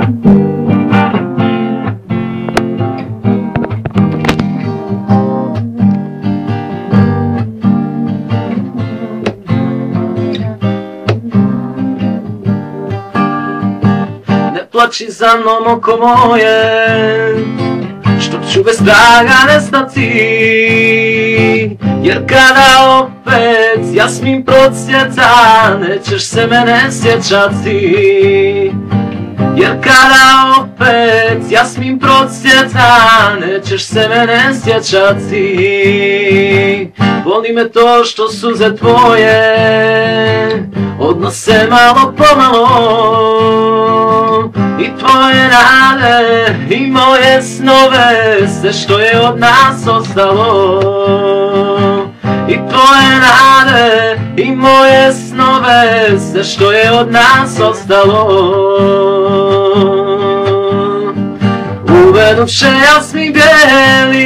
Plači za mnom oko moje, što ću bez traga nestati. Jer kada opet jasmin procvjeta, nećeš se mene sjećati. Jer kada opet jasmin procvjeta, nećeš se mene sjećati. Boli me to što suze tvoje odnose malo pomalo i tvoje nade i moje snove, sve što je od nas ostalo. I tvoje nade i moje snove, sve što je od nas ostalo. Uvenuše jasmin bijeli,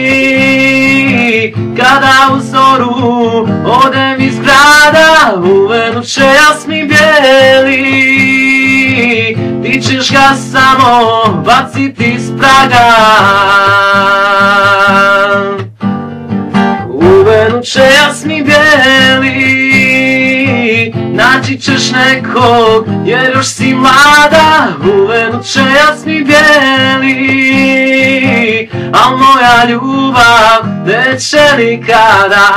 kada u zoru odem iz grada. Uvenuše jasmin bijeli, ti ćeš ga samo baciti iz praga. Uvenuše jasmin bijeli, naći ćeš nekog jer još si mlada. Uvenuše jasmin bijeli, al moja ljubav neće nikada.